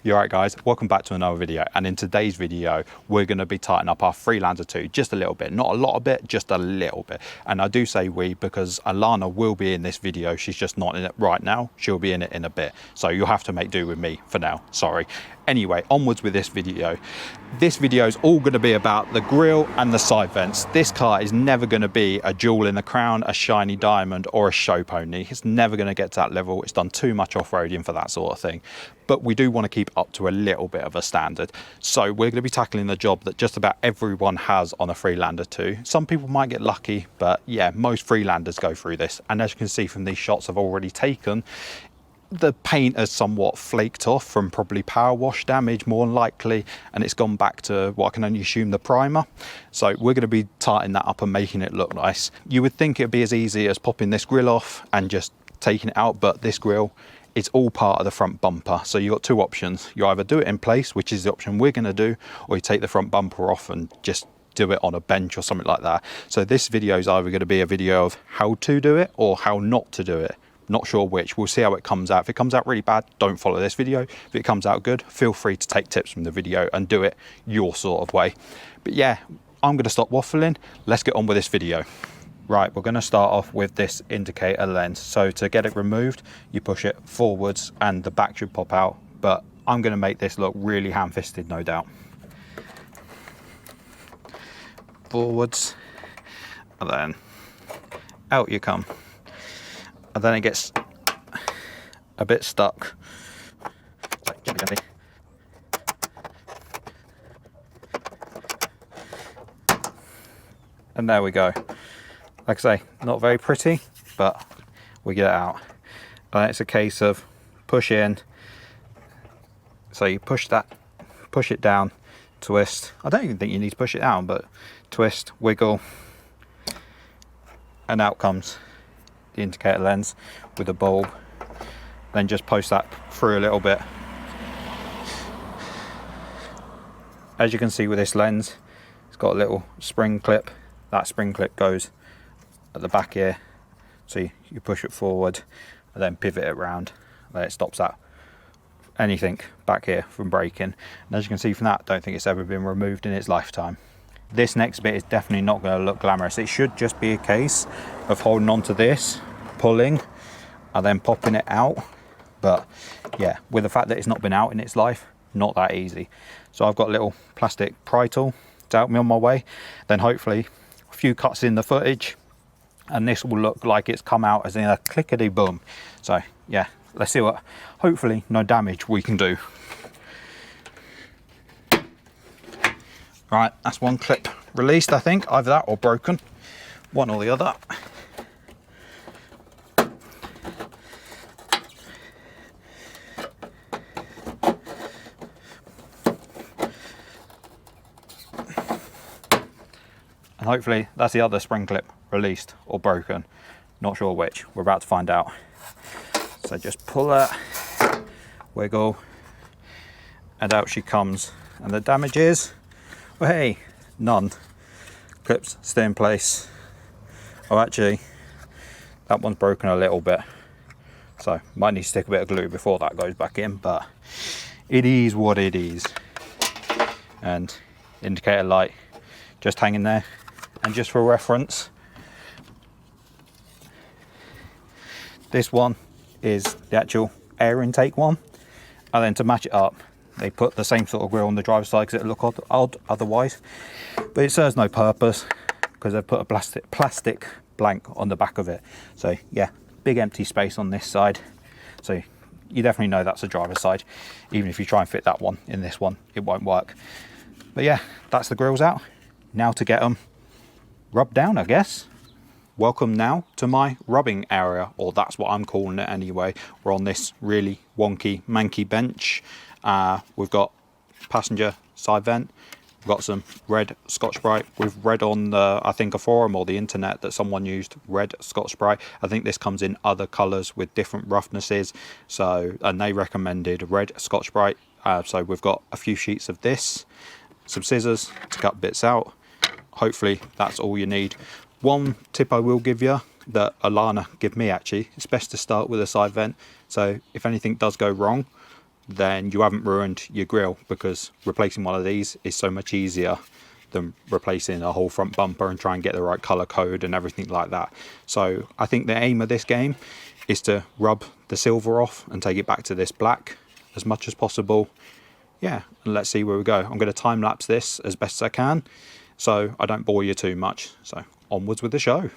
You're right guys, welcome back to another video, and in today's video we're going to be tightening up our Freelander 2 just a little bit, not a lot of it, just a little bit. And I do say we because Alana will be in this video, she's just not in it right now, she'll be in it in a bit, so you'll have to make do with me for now, sorry. Anyway, onwards with this video. This video is all going to be about the grille and the side vents. This car is never going to be a jewel in the crown, a shiny diamond or a show pony. It's never going to get to that level. It's done too much off-roading for that sort of thing. But we do want to keep up to a little bit of a standard. So we're going to be tackling the job that just about everyone has on a Freelander 2. Some people might get lucky, but yeah, most Freelanders go through this. And as you can see from these shots I've already taken, the paint has somewhat flaked off from probably power wash damage more than likely, and it's gone back to what I can only assume the primer. So we're going to be tightening that up and making it look nice. You would think it'd be as easy as popping this grille off and just taking it out, but this grille, it's all part of the front bumper. So you've got two options. You either do it in place, which is the option we're going to do, or you take the front bumper off and just do it on a bench or something like that. So this video is either going to be a video of how to do it or how not to do it. Not sure which. We'll see how it comes out. If it comes out really bad, don't follow this video. If it comes out good, feel free to take tips from the video and do it your sort of way. But yeah, I'm going to stop waffling. Let's get on with this video. Right, we're going to start off with this indicator lens. So to get it removed, you push it forwards and the back should pop out. But I'm going to make this look really ham-fisted, no doubt. Forwards, and then out you come. And then it gets a bit stuck. And there we go. Like I say, not very pretty, but we get it out. And it's a case of push in. So you push it down, twist. I don't even think you need to push it down, but twist, wiggle, and out comes the indicator lens with a bulb. Then just post that through a little bit. As you can see with this lens, it's got a little spring clip. That spring clip goes at the back here, so you push it forward and then pivot it around, then it stops that anything back here from breaking. And as you can see from that, I don't think it's ever been removed in its lifetime. This next bit is definitely not going to look glamorous. It should just be a case of holding on to this, pulling, and then popping it out. But yeah, with the fact that it's not been out in its life, not that easy. So I've got a little plastic pry tool to help me on my way. Then hopefully a few cuts in the footage, and this will look like it's come out as in a clickety boom. So yeah, let's see what, hopefully no damage we can do. Right, that's one clip released, I think, either that or broken, one or the other. And hopefully that's the other spring clip released or broken, not sure which, we're about to find out. So just pull that, wiggle, and out she comes. And the damage is, well, hey, none. Clips stay in place. Oh, actually, that one's broken a little bit, so might need to stick a bit of glue before that goes back in, but it is what it is. And indicator light just hanging there. And just for reference, this one is the actual air intake one, and then to match it up they put the same sort of grille on the driver's side because it would look odd otherwise, but it serves no purpose because they've put a plastic blank on the back of it. So yeah, big empty space on this side, so you definitely know that's the driver's side. Even if you try and fit that one in this one, it won't work. But yeah, that's the grills out. Now to get them rubbed down, I guess. Welcome now to my rubbing area, or that's what I'm calling it anyway. We're on this really wonky, manky bench. We've got passenger side vent. We've got some red Scotch Brite. We've read on the, I think, a forum or the internet that someone used red Scotch Brite. I think this comes in other colours with different roughnesses. So, and they recommended red Scotch Brite. So we've got a few sheets of this, some scissors to cut bits out. Hopefully that's all you need. One tip I will give you, that Alana gave me actually, it's best to start with a side vent. So if anything does go wrong, then you haven't ruined your grill, because replacing one of these is so much easier than replacing a whole front bumper and try and get the right color code and everything like that. So I think the aim of this game is to rub the silver off and take it back to this black as much as possible. Yeah, and let's see where we go. I'm going to time lapse this as best as I can so I don't bore you too much. So onwards with the show.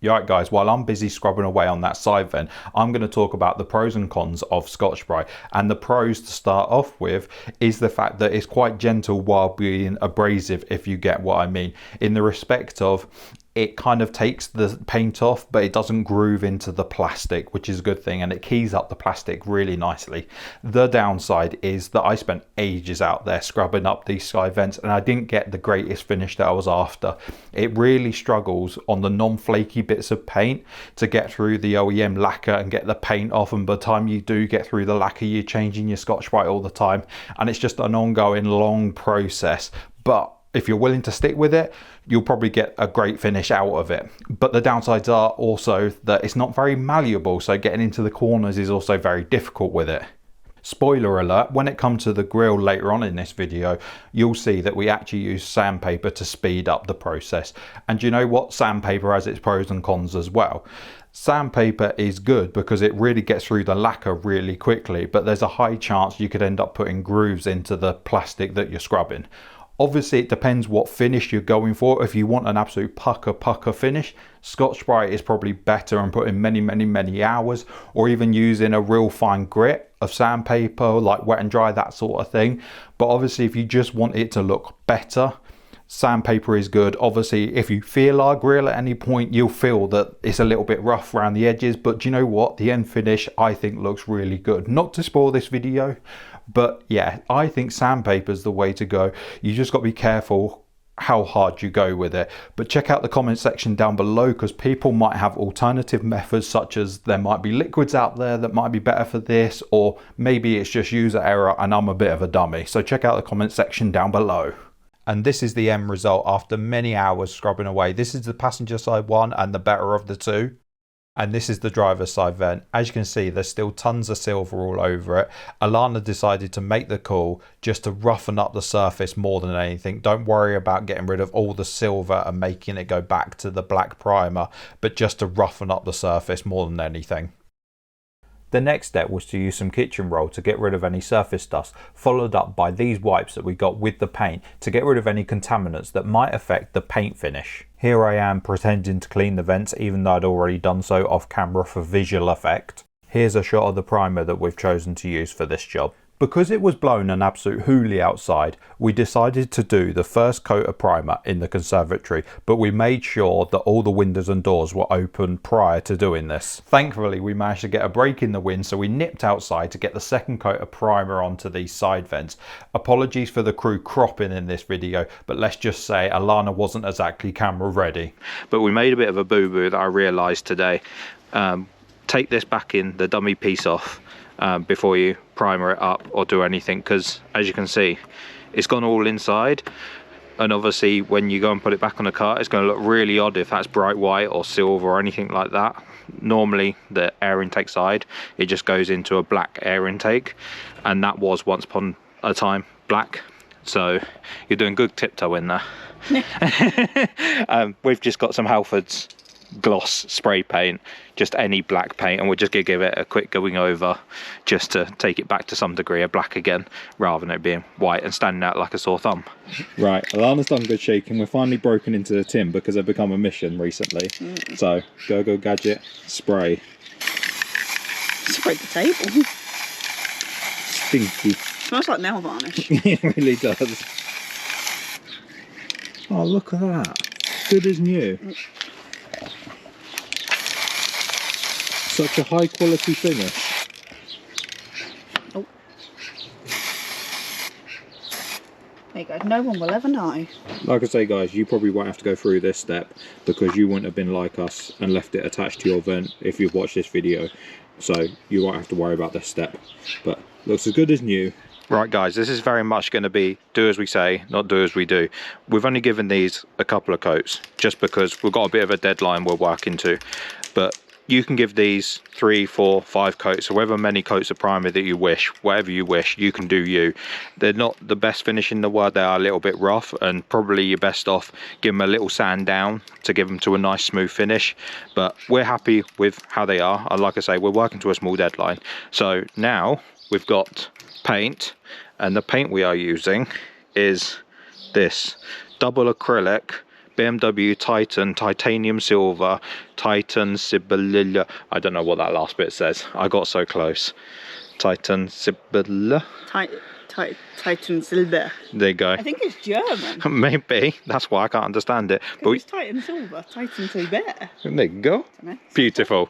Alright guys, while I'm busy scrubbing away on that side vent, I'm going to talk about the pros and cons of Scotch Brite. And the pros to start off with is the fact that it's quite gentle while being abrasive, if you get what I mean, in the respect of it kind of takes the paint off, but it doesn't groove into the plastic, which is a good thing, and it keys up the plastic really nicely. The downside is that I spent ages out there scrubbing up these side vents and I didn't get the greatest finish that I was after. It really struggles on the non-flaky bits of paint to get through the OEM lacquer and get the paint off, and by the time you do get through the lacquer, you're changing your Scotch Brite all the time, and it's just an ongoing long process. But if you're willing to stick with it, you'll probably get a great finish out of it. But the downsides are also that it's not very malleable, so getting into the corners is also very difficult with it. Spoiler alert, when it comes to the grill later on in this video, you'll see that we actually use sandpaper to speed up the process. And you know what? Sandpaper has its pros and cons as well. Sandpaper is good because it really gets through the lacquer really quickly, but there's a high chance you could end up putting grooves into the plastic that you're scrubbing. Obviously, it depends what finish you're going for. If you want an absolute pucker finish, Scotch Brite is probably better and putting many hours, or even using a real fine grit of sandpaper, like wet and dry, that sort of thing. But obviously, if you just want it to look better, sandpaper is good. Obviously, if you feel our grill at any point, you'll feel that it's a little bit rough around the edges, but do you know what? The end finish, I think, looks really good. Not to spoil this video, but yeah, I think sandpaper is the way to go. You just got to be careful how hard you go with it. But check out the comment section down below, because people might have alternative methods, such as there might be liquids out there that might be better for this, or maybe it's just user error and I'm a bit of a dummy. So check out the comment section down below. And this is the end result after many hours scrubbing away. This is the passenger side one and the better of the two. And this is the driver's side vent. As you can see, there's still tons of silver all over it. Alana decided to make the call just to roughen up the surface more than anything. Don't worry about getting rid of all the silver and making it go back to the black primer, but just to roughen up the surface more than anything. The next step was to use some kitchen roll to get rid of any surface dust, followed up by these wipes that we got with the paint to get rid of any contaminants that might affect the paint finish. Here I am pretending to clean the vents, even though I'd already done so off camera for visual effect. Here's a shot of the primer that we've chosen to use for this job. Because it was blown an absolute hoolie outside, we decided to do the first coat of primer in the conservatory, but we made sure that all the windows and doors were open prior to doing this. Thankfully, we managed to get a break in the wind, so we nipped outside to get the second coat of primer onto these side vents. Apologies for the crew cropping in this video, but let's just say Alana wasn't exactly camera ready. But we made a bit of a boo-boo that I realised today. Take this back in, the dummy piece off, before you primer it up or do anything, because as you can see, it's gone all inside, and obviously when you go and put it back on the car, it's going to look really odd if that's bright white or silver or anything like that. Normally the air intake side, it just goes into a black air intake, and that was once upon a time black, so you're doing good tiptoe in there. We've just got some Halfords gloss spray paint, just any black paint, and we're just gonna give it a quick going over just to take it back to some degree of black again, rather than it being white and standing out like a sore thumb. Right, Alana's done good shaking. We're finally broken into the tin because they've become a mission recently. So go gadget, spray. Spray the table. Stinky. Smells like nail varnish. It really does. Oh, look at that, good as new. Such a high quality finish. Oh. There you go, no one will ever know. Like I say guys, you probably won't have to go through this step because you wouldn't have been like us and left it attached to your vent if you've watched this video. So you won't have to worry about this step. But looks as good as new. Right guys, this is very much going to be do as we say, not do as we do. We've only given these a couple of coats just because we've got a bit of a deadline we're working to. But you can give these 3, 4, 5 coats, however many coats of primer that you wish, whatever you wish, you can do you. They're not the best finish in the world, they are a little bit rough, and probably you're best off give them a little sand down to give them to a nice smooth finish. But we're happy with how they are, and like I say, we're working to a small deadline. So now we've got paint, and the paint we are using is this double acrylic BMW Titan Titanium Silver Titan Sibylla. I don't know what that last bit says, I got so close. Titan Sibylla. Titan Silver. There you go. I think it's German. Maybe that's why I can't understand it, but it's Titan Silver. Titan Silver. There you go. Beautiful.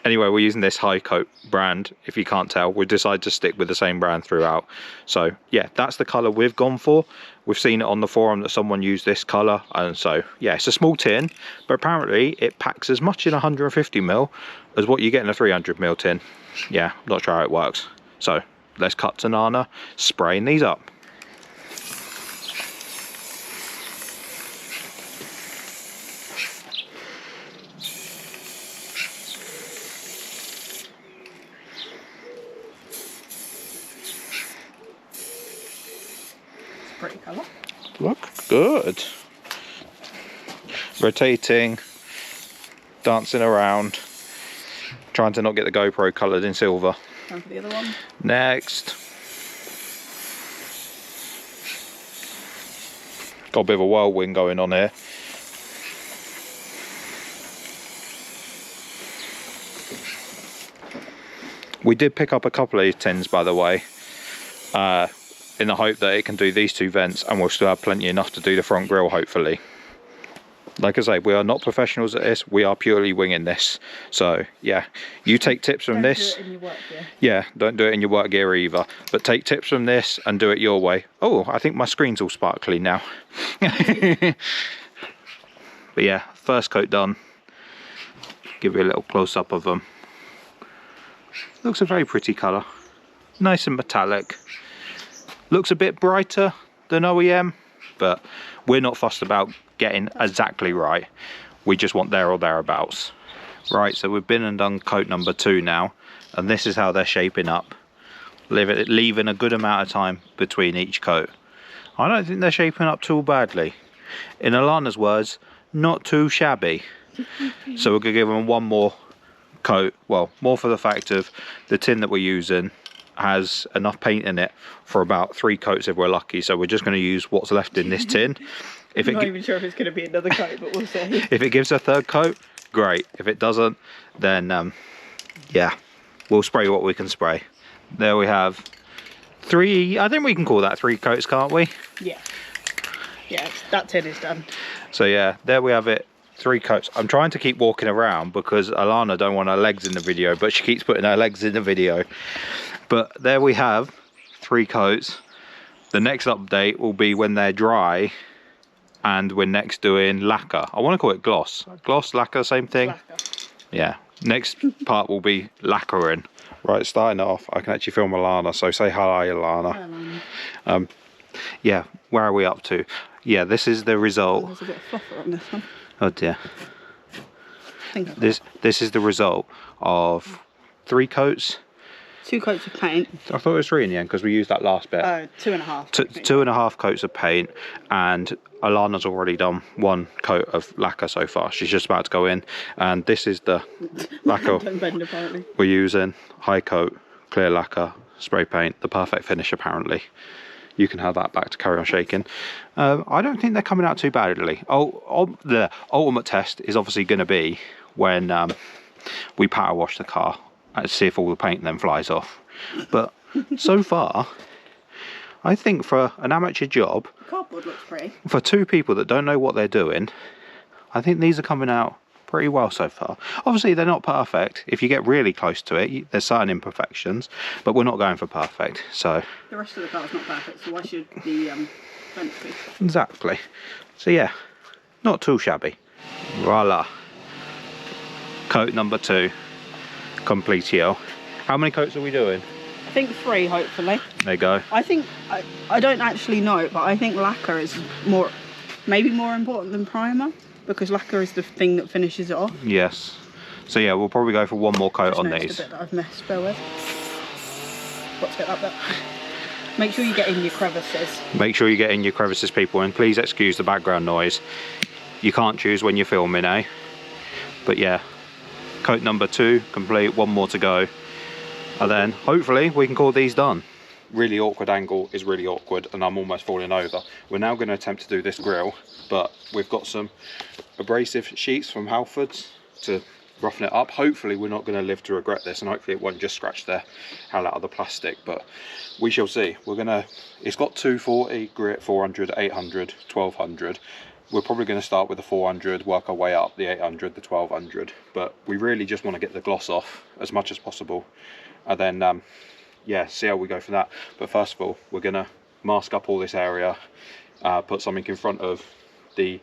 Anyway, we're using this high coat brand. If you can't tell, we decided to stick with the same brand throughout. So yeah, that's the color we've gone for. We've seen it on the forum that someone used this color, and so yeah, it's a small tin, but apparently it packs as much in 150ml as what you get in a 300ml tin. Yeah, not sure how it works. So let's cut to Alana spraying these up. Pretty colour. Look good. Rotating, dancing around, trying to not get the GoPro coloured in silver. Time for the other one. Next. Got a bit of a whirlwind going on here. We did pick up a couple of these tins, by the way, in the hope that it can do these 2 vents, and we'll still have plenty enough to do the front grille, hopefully. Like I say, we are not professionals at this, we are purely winging this. So yeah, you take tips from this. Don't do it in your work gear. Yeah, don't do it in your work gear either, but take tips from this and do it your way. Oh, I think my screen's all sparkly now. But yeah, first coat done. Give you a little close-up of them. Looks a very pretty colour, nice and metallic. Looks a bit brighter than OEM, but we're not fussed about getting exactly right. We just want there or thereabouts. Right, so we've been and done coat number 2 now, and this is how they're shaping up. Leaving a good amount of time between each coat. I don't think they're shaping up too badly. In Alana's words, not too shabby. So we're gonna give them one more coat. Well, more for the fact of the tin that we're using has enough paint in it for about 3 coats if we're lucky, so we're just going to use what's left in this tin. I'm not even sure if it's going to be another coat, but we'll see. If it gives a 3rd coat, great. If it doesn't, then yeah, we'll spray what we can spray. There we have 3, I think we can call that 3 coats, can't we? Yeah, that tin is done. So yeah, there we have it, 3 coats. I'm trying to keep walking around because Alana don't want her legs in the video, but she keeps putting her legs in the video. But there we have 3 coats. The next update will be when they're dry, and we're next doing lacquer. I want to call it gloss. Gloss, lacquer, same thing? Lacquer. Yeah. Next part will be lacquering. Right, starting off, I can actually film Alana, so say hi, Alana. Hi, Alana. Yeah, where are we up to? Yeah, this is the result. Oh, there's a bit of fluffer on this one. Oh dear. This is the result of 3 coats. 2 coats of paint. I thought it was 3 in the end because we used that last bit. 2.5. 2.5 coats of paint, and Alana's already done 1 coat of lacquer so far. She's just about to go in, and this is the lacquer we're using. High coat, clear lacquer, spray paint, the perfect finish apparently. You can have that back to carry on shaking. I don't think they're coming out too badly. The ultimate test is obviously going to be when we power wash the car and see if all the paint then flies off. But so far, I think for an amateur job, the cardboard looks pretty. For 2 people that don't know what they're doing, I think these are coming out pretty well so far. Obviously they're not perfect. If you get really close to it, there's certain imperfections, but we're not going for perfect. So the rest of the car's not perfect, so why should the vents be? Exactly. So yeah, not too shabby. Voila. Coat number 2 completio. How many coats are we doing? I think 3, hopefully. There you go. I think I don't actually know, but I think lacquer is maybe more important than primer, because lacquer is the thing that finishes it off. Yes. So yeah, we'll probably go for one more coat on Just these. noticed a bit that I've messed, bear with. Got to get that bit. Make sure you get in your crevices. Make sure you get in your crevices, people, and please excuse the background noise. You can't choose when you're filming, eh? But yeah, coat number 2 complete, one more to go. And then hopefully we can call these done. Really awkward angle is really awkward, and I'm almost falling over. We're now going to attempt to do this grill, but we've got some abrasive sheets from Halfords to roughen it up. Hopefully we're not going to live to regret this, and hopefully it won't just scratch the hell out of the plastic, but we shall see. We're gonna, it's got 240 grit, 400, 800, 1200. We're probably going to start with the 400, work our way up, the 800, the 1200, but we really just want to get the gloss off as much as possible, and then yeah, see how we go for that. But first of all, we're going to mask up all this area, put something in front of the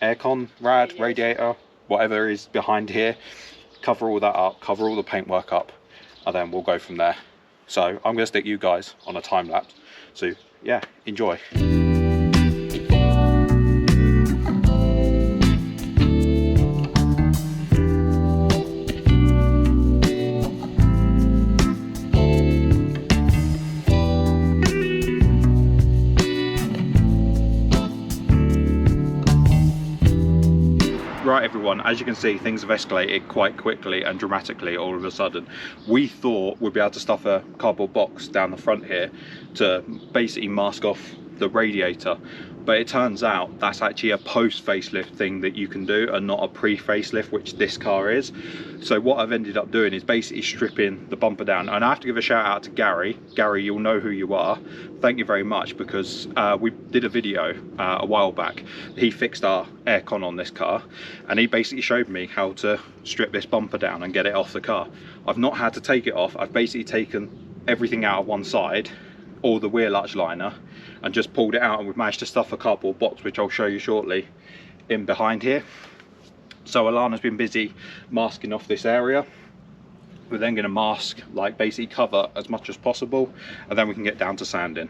aircon radiator, whatever is behind here, cover all that up, cover all the paintwork up, and then we'll go from there. So I'm going to stick you guys on a time lapse, so yeah, enjoy. Right everyone, as you can see, things have escalated quite quickly and dramatically all of a sudden. We thought we'd be able to stuff a cardboard box down the front here to basically mask off the radiator, but it turns out that's actually a post facelift thing that you can do and not a pre-facelift, which this car is. So what I've ended up doing is basically stripping the bumper down, and I have to give a shout out to Gary. Gary, you'll know who you are. Thank you very much, because we did a video a while back. He fixed our aircon on this car, and he basically showed me how to strip this bumper down and get it off the car. I've not had to take it off. I've basically taken everything out of one side, all the wheel arch liner, and just pulled it out, and we've managed to stuff a cardboard box, which I'll show you shortly, in behind here. So Alana's been busy masking off this area. We're then going to mask, like basically cover as much as possible, and then we can get down to sanding.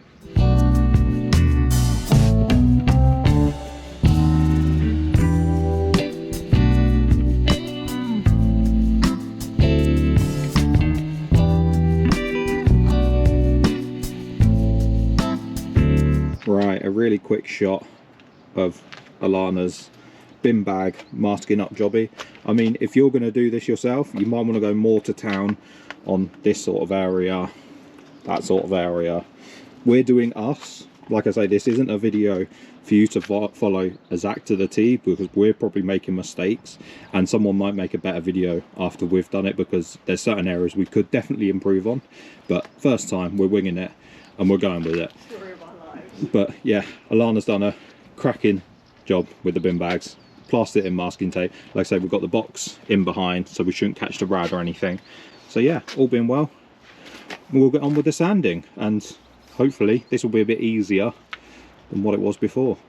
Right, a really quick shot of Alana's bin bag masking up jobby. I mean, if you're going to do this yourself, you might want to go more to town on this sort of area, that sort of area. We're doing us. Like I say, this isn't a video for you to follow exact to the T, because we're probably making mistakes, and someone might make a better video after we've done it, because there's certain areas we could definitely improve on. But first time, we're winging it and we're going with it. But yeah, Alana's done a cracking job with the bin bags, plastered it in masking tape. Like I say, we've got the box in behind, so we shouldn't catch the rad or anything. So yeah, all being well, we'll get on with the sanding, and hopefully this will be a bit easier than what it was before.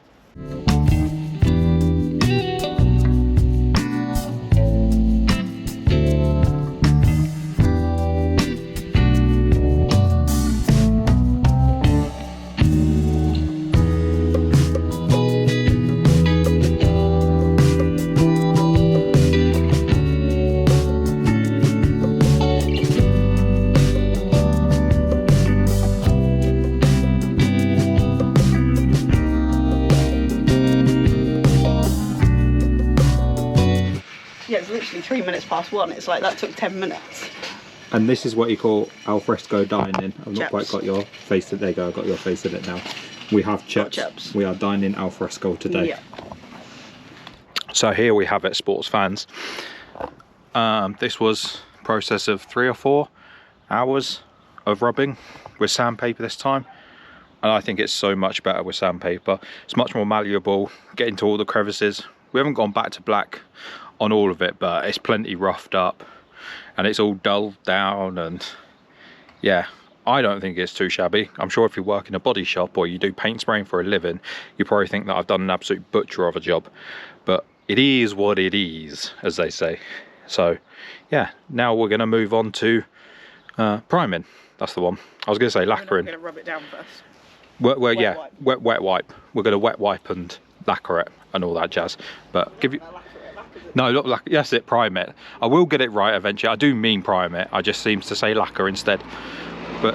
Yeah, it's literally 3 minutes past 1. It's like that took 10 minutes. And this is what you call al fresco dining. I've not Chaps. quite got your face in. There you go, I've got your face in it now. We have chips. We are dining al fresco today. Yeah. So here we have it, sports fans. This was a process of 3 or 4 hours of rubbing with sandpaper this time. And I think it's so much better with sandpaper. It's much more malleable, get into all the crevices. We haven't gone back to black on all of it, but it's plenty roughed up and it's all dulled down, and yeah, I don't think it's too shabby. I'm sure if you work in a body shop or you do paint spraying for a living, you probably think that I've done an absolute butcher of a job, but it is what it is, as they say. So yeah, now we're going to move on to priming. That's the one. I was going to say lacquering. We're going to rub it down first. Wet Wet wipe. We're going to wet wipe and lacquer it and all that jazz. But give you... No, look, like, yes, it prime it. I will get it right eventually. I do mean prime it. I just seems to say lacquer instead. But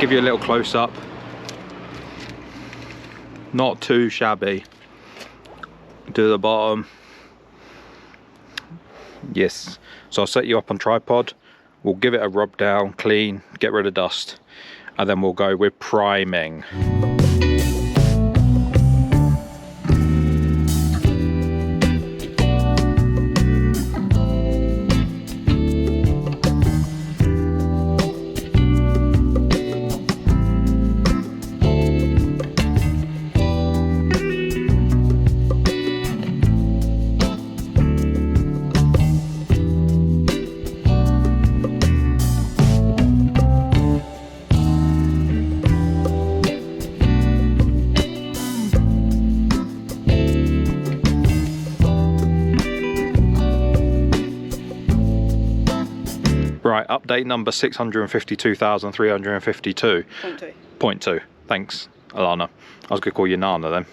give you a little close up. Not too shabby. To the bottom. Yes. So I'll set you up on tripod. We'll give it a rub down, clean, get rid of dust, and then we'll go with priming. Right, update number 652,352. 0.2. Thanks, Alana. I was going to call you Nana then.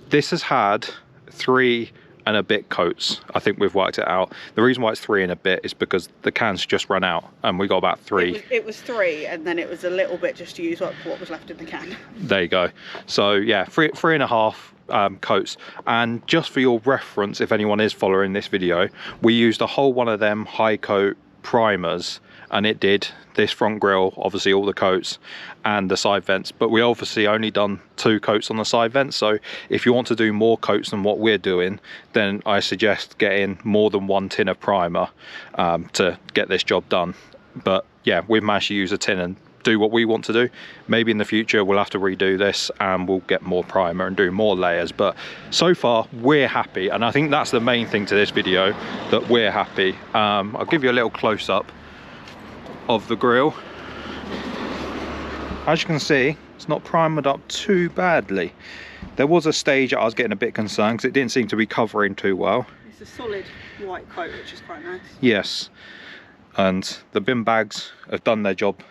This has had 3 and a bit coats. I think we've worked it out. The reason why it's 3 and a bit is because the cans just run out and we got about 3. It was 3 and then it was a little bit just to use up what was left in the can. There you go. So yeah, 3.5 coats. And just for your reference, if anyone is following this video, we used a whole one of them high coat primers, and it did this front grille, obviously all the coats and the side vents, but we obviously only done 2 coats on the side vents. So if you want to do more coats than what we're doing, then I suggest getting more than 1 tin of primer to get this job done. But yeah, we've managed to use a tin and do what we want to do. Maybe in the future we'll have to redo this and we'll get more primer and do more layers, but so far we're happy, and I think that's the main thing to this video, that we're happy. I'll give you a little close-up of the grille. As you can see, it's not primered up too badly. There was a stage I was getting a bit concerned because it didn't seem to be covering too well. It's a solid white coat, which is quite nice. Yes, and the bin bags have done their job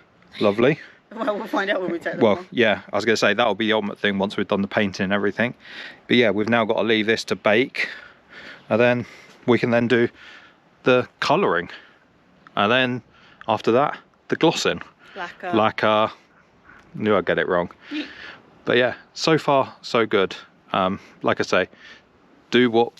lovely. Well, we'll find out when we take them Well, on. yeah, I was going to say that'll be the ultimate thing once we've done the painting and everything. But yeah, we've now got to leave this to bake, and then we can then do the colouring, and then after that the glossing. Lacquer. Knew I'd get it wrong. But yeah, so far so good. Like I say, do what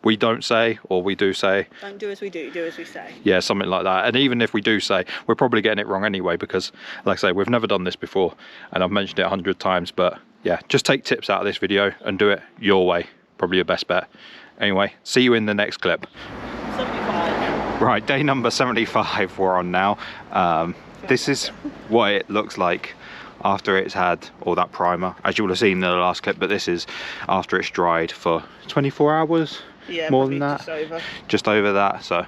we don't say, or we do say. Don't do as we do, do as we say. Yeah, something like that. And even if we do say, we're probably getting it wrong anyway, because like I say, we've never done this before and I've mentioned it 100 times. But yeah, just take tips out of this video and do it your way. Probably your best bet. Anyway, see you in the next clip. 75. Right, day number 75 we're on now. This is what it looks like after it's had all that primer, as you will have seen in the last clip, but this is after it's dried for 24 hours. Yeah, more than that, just over that. So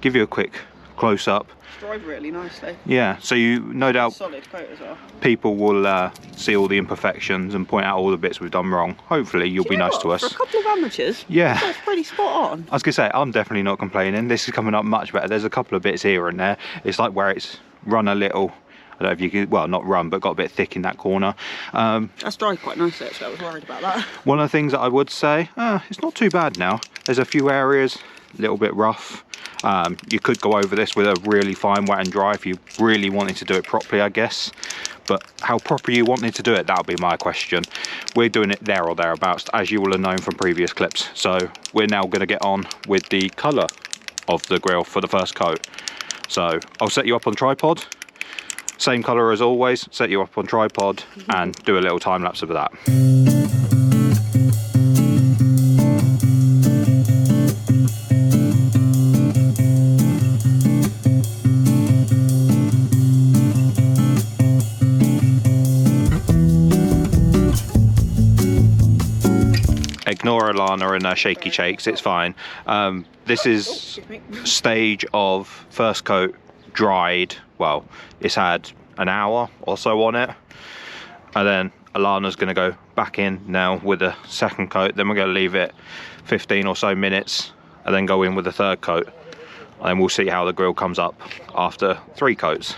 give you a quick close-up. It's dried really nicely. Yeah, so you no doubt solid coat as well. People will see all the imperfections and point out all the bits we've done wrong. Hopefully you'll be nice to us. For a couple of amateurs, yeah, that's pretty spot on. I was gonna say, I'm definitely not complaining. This is coming up much better. There's a couple of bits here and there. It's like where it's run a little, I don't know if you could, well, not run, but got a bit thick in that corner. That's dried quite nicely, actually. I was worried about that. One of the things that I would say, it's not too bad now. There's a few areas, a little bit rough. You could go over this with a really fine wet and dry if you really wanted to do it properly, I guess. But how proper you wanted to do it, that'll be my question. We're doing it there or thereabouts, as you will have known from previous clips. So we're now going to get on with the colour of the grille for the first coat. So I'll set you up on tripod. Same colour as always, set you up on tripod and do a little time lapse of that. Ignore Alana and her shaky shakes, it's fine. This is stage of first coat dried. Well, it's had an hour or so on it, and then Alana's going to go back in now with the second coat. Then we're going to leave it 15 or so minutes and then go in with the third coat, and then we'll see how the grill comes up after 3 coats.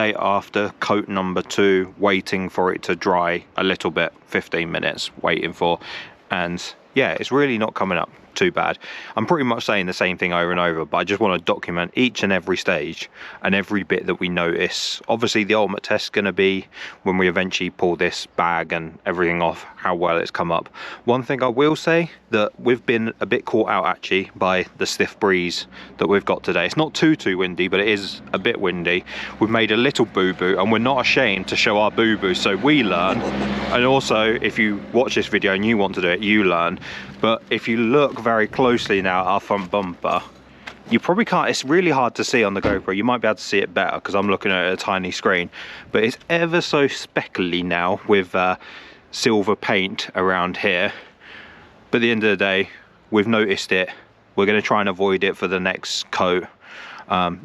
day after coat number 2, waiting for it to dry a little bit, 15 minutes waiting for, and yeah, it's really not coming up too bad. I'm pretty much saying the same thing over and over, but I just want to document each and every stage and every bit that we notice. Obviously the ultimate test is going to be when we eventually pull this bag and everything off, how well it's come up. One thing I will say, that we've been a bit caught out actually by the stiff breeze that we've got today. It's not too windy, but it is a bit windy. We've made a little boo-boo, and we're not ashamed to show our boo-boo, so we learn. And also, if you watch this video and you want to do it, you learn. But if you look very closely now at our front bumper, you probably can't, it's really hard to see on the GoPro. You might be able to see it better because I'm looking at a tiny screen, but it's ever so speckly now with silver paint around here. But at the end of the day, we've noticed it. We're going to try and avoid it for the next coat.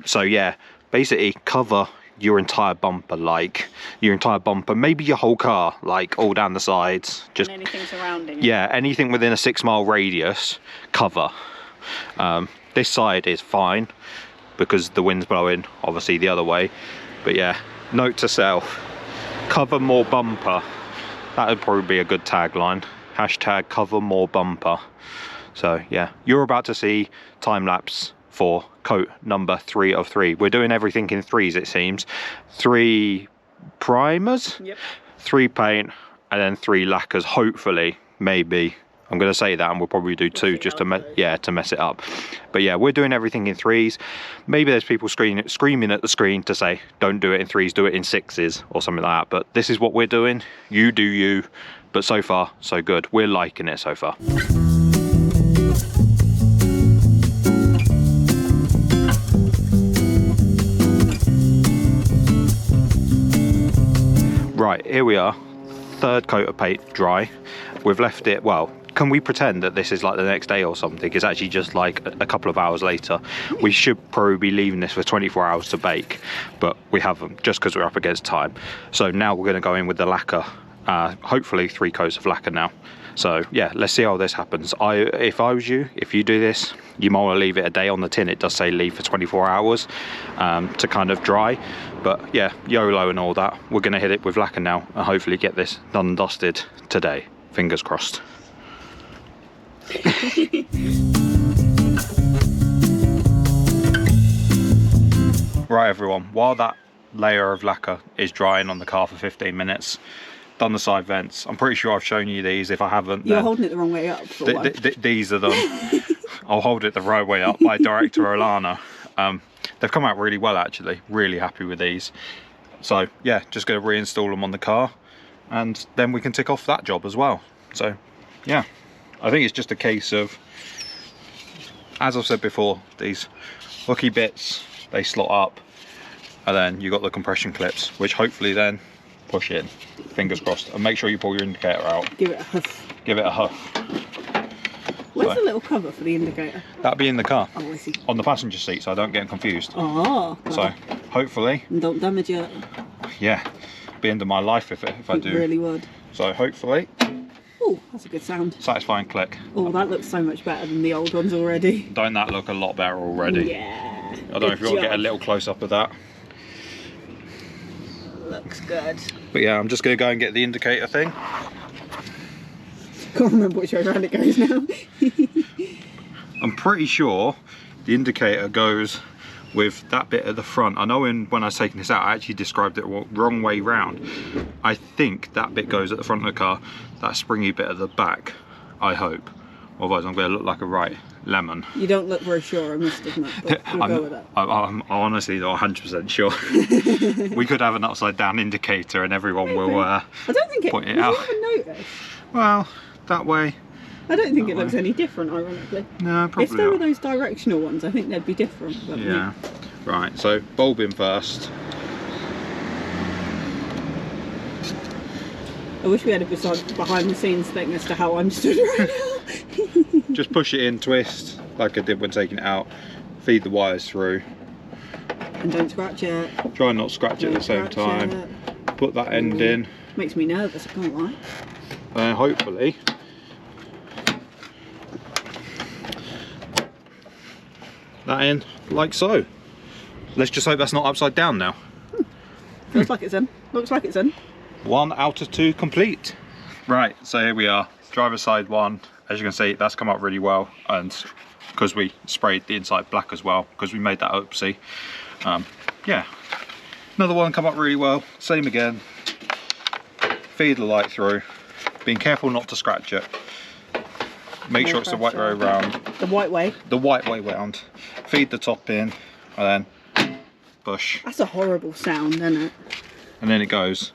So yeah, basically cover your entire bumper, like your entire bumper, maybe your whole car, like all down the sides, just and anything surrounding it. Yeah, anything within a 6-mile radius, cover. This side is fine because the wind's blowing obviously the other way, but yeah, note to self, cover more bumper. That would probably be a good tagline, hashtag cover more bumper. So yeah, you're about to see time lapse for coat number 3 of 3. We're doing everything in 3s, it seems. 3 primers, yep, 3 paint, and then 3 lacquers, hopefully, maybe. I'm going to say that, and we'll probably do 2 just to mess it up. But yeah, we're doing everything in 3s. Maybe there's people screaming at the screen to say, don't do it in 3s, do it in 6s or something like that. But this is what we're doing. You do you. But so far, so good. We're liking it so far. Right, here we are, 3rd coat of paint dry. We've left it, well, can we pretend that this is like the next day or something? It's actually just like a couple of hours later. We should probably be leaving this for 24 hours to bake, but we haven't, just because we're up against time. So now we're going to go in with the lacquer, hopefully 3 coats of lacquer now. So yeah, let's see how this happens. If I was you, if you do this, you might want to leave it a day. On the tin it does say leave for 24 hours to kind of dry. But yeah, YOLO and all that. We're going to hit it with lacquer now and hopefully get this done and dusted today. Fingers crossed. Right everyone, while that layer of lacquer is drying on the car for 15 minutes, done the side vents. I'm pretty sure I've shown you these. If I haven't, you're holding it the wrong way up. These are them. I'll hold it the right way up by director Alana. They've come out really well actually. Really happy with these. So yeah, just going to reinstall them on the car, and then we can tick off that job as well. So yeah, I think it's just a case of, as I've said before, these hooky bits, they slot up, and then you've got the compression clips, which hopefully then push in. Fingers crossed. And make sure you pull your indicator out. Give it a huff. Give it a huff. Where's the little cover for the indicator? That'll be in the car. Oh, I see. On the passenger seat, so I don't get confused. Oh. So hopefully. And don't damage it. Yeah. Be end of my life if I do. It really would. So hopefully. Oh, that's a good sound. Satisfying click. Oh, that looks so much better than the old ones already. Don't that look a lot better already? Yeah. I don't know if you want to get a little close up of that. Looks good. But yeah, I'm just going to go and get the indicator thing. Can't remember which way around it goes now. I'm pretty sure the indicator goes with that bit at the front. I know when I was taking this out, I actually described it wrong way round. I think that bit goes at the front of the car, that springy bit at the back, I hope. Otherwise I'm going to look like a right lemon. You don't look very sure, I must admit, but we'll go with that. I'm honestly not 100% sure. We could have an upside down indicator and everyone will I don't think point it out. Even notice. Well, that way. I don't think it looks any different, ironically. No, probably if there were not. those directional ones, I think they'd be different. But yeah. Right, so bulb in first. I wish we had a behind the scenes thing as to how I'm stood right now. Just push it in, twist, like I did when taking it out. Feed the wires through. And don't scratch it. Try and not scratch it at the same time. Put that end in. Makes me nervous, I can't lie. And hopefully that in like so. Let's just hope that's not upside down now. Looks like it's in. Looks like it's in. 1 out of 2 complete. Right, so here we are. Driver's side 1. As you can see, that's come up really well, and because we sprayed the inside black as well, because we made that oopsie. Yeah, another one come up really well. Same again. Feed the light through. Being careful not to scratch it. Make sure it's the right way around. The white way. The white way round. Feed the top in, and then push. That's a horrible sound, isn't it? And then it goes.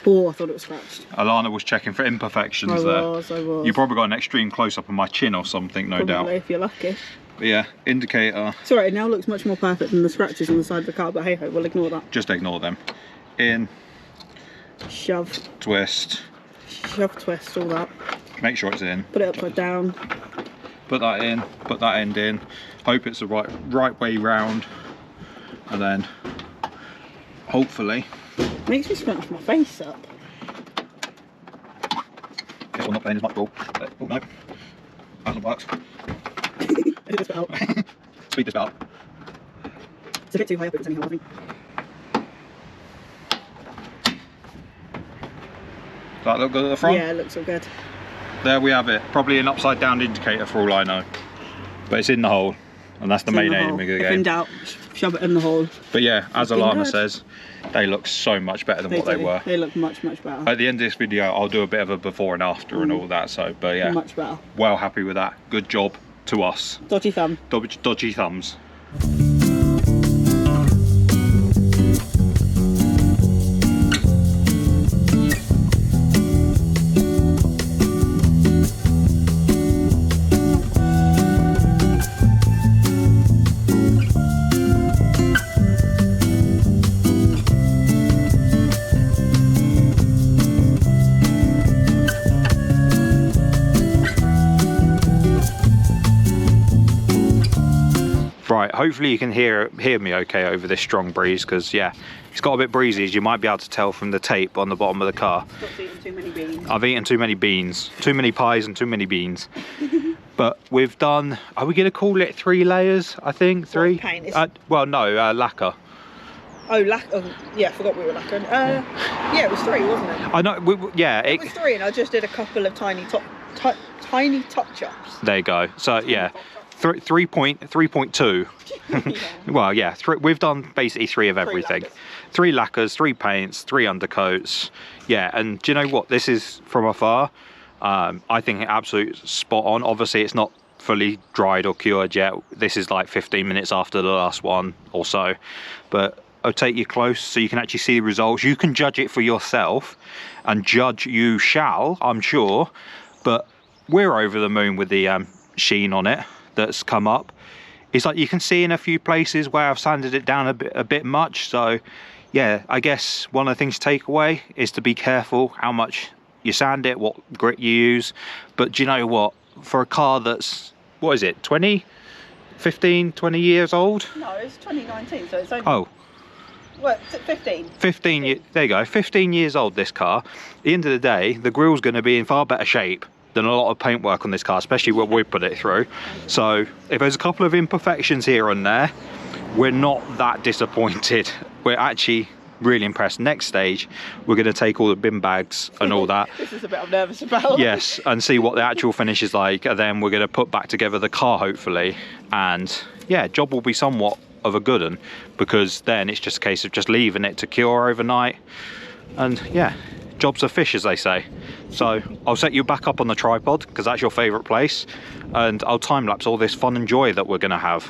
Oh, I thought it was scratched. Alana was checking for imperfections I there. was. You probably got an extreme close-up on my chin or something, no Probably, doubt. if you're lucky. But yeah, indicator. It's alright, it now looks much more perfect than the scratches on the side of the car, but hey ho, we'll ignore that. Just ignore them. In, Shove, twist. shove, twist, all that. Make sure it's in. Put it upside down. Put that in. Put that end in. Hope it's the right way round. And then, hopefully. Makes me scrunch my face up. Careful not playing as much ball. Oh no. Hasn't worked. Edit this bit out. Speed this bit up. It's a bit too high up, it's anyhow, I think. Does that look good at the front? Yeah, it looks all good. There we have it. Probably an upside down indicator for all I know. But it's in the hole. And that's the main aim of the If game. in doubt, shove it in the hole. But yeah, as Looking Alana good. says, they look so much better than what they do. were. They look much, much better. At the end of this video, I'll do a bit of a before and after and all that. So, but yeah, Much better. well happy with that. Good job to us. Dodgy thumb. Dodgy thumbs. Right, hopefully you can hear me okay over this strong breeze, because yeah, it's got a bit breezy, as you might be able to tell from the tape on the bottom of the car. Stop eating too many beans. I've eaten too many beans, too many pies and too many beans. But we've done, are we going to call it 3 layers, I think? 3? What paint is... Well, no, lacquer. Oh, yeah, I forgot we were lacquering. Yeah, it was 3, wasn't it? I know, yeah. It was 3, and I just did a couple of tiny touch-ups. There you go. So yeah, 3.2. Yeah. Well, yeah, we've done basically 3 of everything. 3 lacquers, 3 paints, 3 undercoats. Yeah, and do you know what? This is from afar. I think absolute spot on. Obviously, it's not fully dried or cured yet. This is like 15 minutes after the last one or so. But I'll take you close so you can actually see the results. You can judge it for yourself, and judge you shall, I'm sure. But we're over the moon with the sheen on it that's come up. It's like you can see in a few places where I've sanded it down a bit much. So yeah, I guess one of the things to take away is to be careful how much you sand it, what grit you use. But do you know what, for a car that's, what is it, 20 years old? No, it's 2019, so it's only... Oh, Well, 15. 15, there you go, 15 years old, this car. At the end of the day, the grille's going to be in far better shape than a lot of paintwork on this car, especially what we put it through. So if there's a couple of imperfections here and there, we're not that disappointed. We're actually really impressed. Next stage, we're going to take all the bin bags and all that. This is a bit I'm nervous about. Yes, and see what the actual finish is like, and then we're going to put back together the car, hopefully. And yeah, job will be somewhat of a good one, because then it's just a case of just leaving it to cure overnight, and yeah, job's a fish, as they say. So I'll set you back up on the tripod, because that's your favorite place, and I'll time lapse all this fun and joy that we're going to have.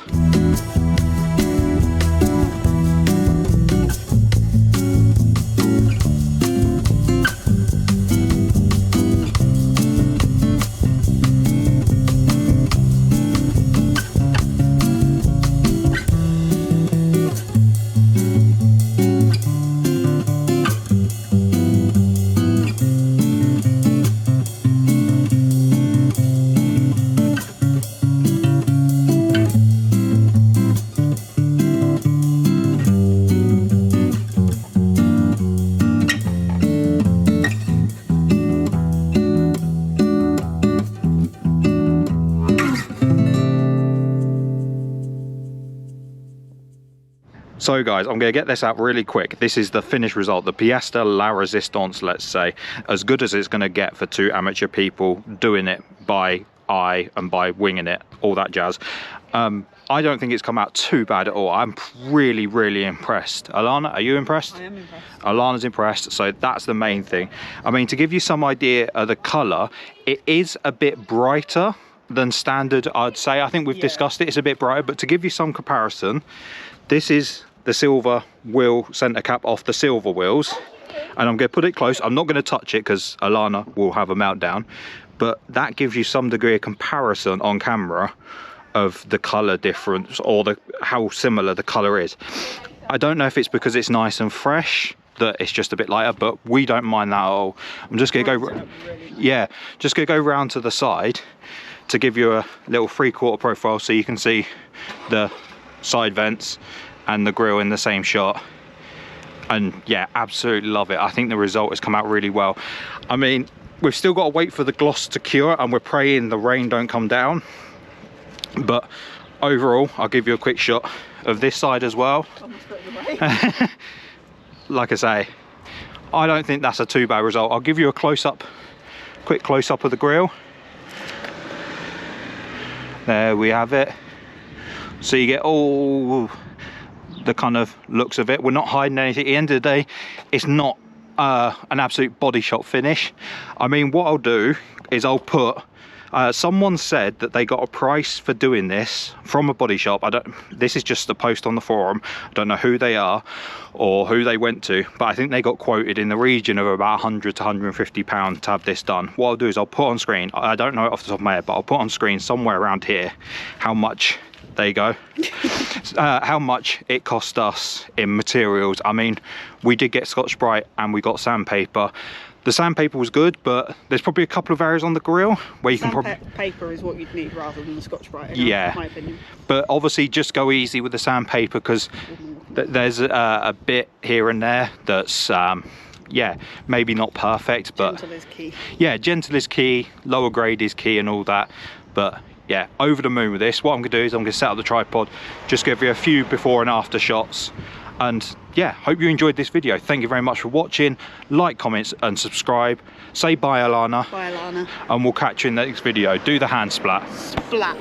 So guys, I'm going to get this out really quick. This is the finished result, the pièce de la résistance, let's say. As good as it's going to get for 2 amateur people doing it by eye and by winging it, all that jazz. I don't think it's come out too bad at all. I'm really, really impressed. Alana, are you impressed? I am impressed. Alana's impressed, so that's the main thing. I mean, to give you some idea of the colour, it is a bit brighter than standard, I'd say. I think we've discussed it, it's a bit brighter, but to give you some comparison, this is the silver wheel centre cap off the silver wheels. And I'm going to put it close. I'm not going to touch it because Alana will have a meltdown. But that gives you some degree of comparison on camera of the colour difference, or how similar the colour is. I don't know if it's because it's nice and fresh that it's just a bit lighter, but we don't mind that at all. I'm just going to go, yeah, just going to go round to the side to give you a little 3/4 profile so you can see the side vents and the grille in the same shot. And yeah, absolutely love it. I think the result has come out really well. I mean, we've still got to wait for the gloss to cure, and we're praying the rain don't come down. But overall, I'll give you a quick shot of this side as well. Like I say, I don't think that's a too bad result. I'll give you a close-up, quick close-up of the grille. There we have it. So you get all the kind of looks of it. We're not hiding anything. At the end of the day, it's not an absolute body shop finish. I mean, what I'll do is I'll put someone said that they got a price for doing this from a body shop. This is just a post on the forum. I don't know who they are or who they went to, but I think they got quoted in the region of about 100 to 150 pounds to have this done. What I'll do is I'll put on screen, I don't know it off the top of my head, but I'll put on screen somewhere around here how much, there you go, how much it cost us in materials. I mean, we did get Scotch Brite and we got sandpaper. The sandpaper was good, but there's probably a couple of areas on the grill where you can probably... Sandpaper is what you'd need rather than the Scotch Brite, yeah, in my opinion. But obviously just go easy with the sandpaper, because there's a bit here and there that's, yeah, maybe not perfect, but... Gentle is key. Yeah, gentle is key, lower grade is key and all that, but... yeah, over the moon with this. What I'm going to do is I'm going to set up the tripod, just give you a few before and after shots. And yeah, hope you enjoyed this video. Thank you very much for watching. Like, comments and subscribe. Say bye, Alana. Bye, Alana. And we'll catch you in the next video. Do the hand splat. Splat.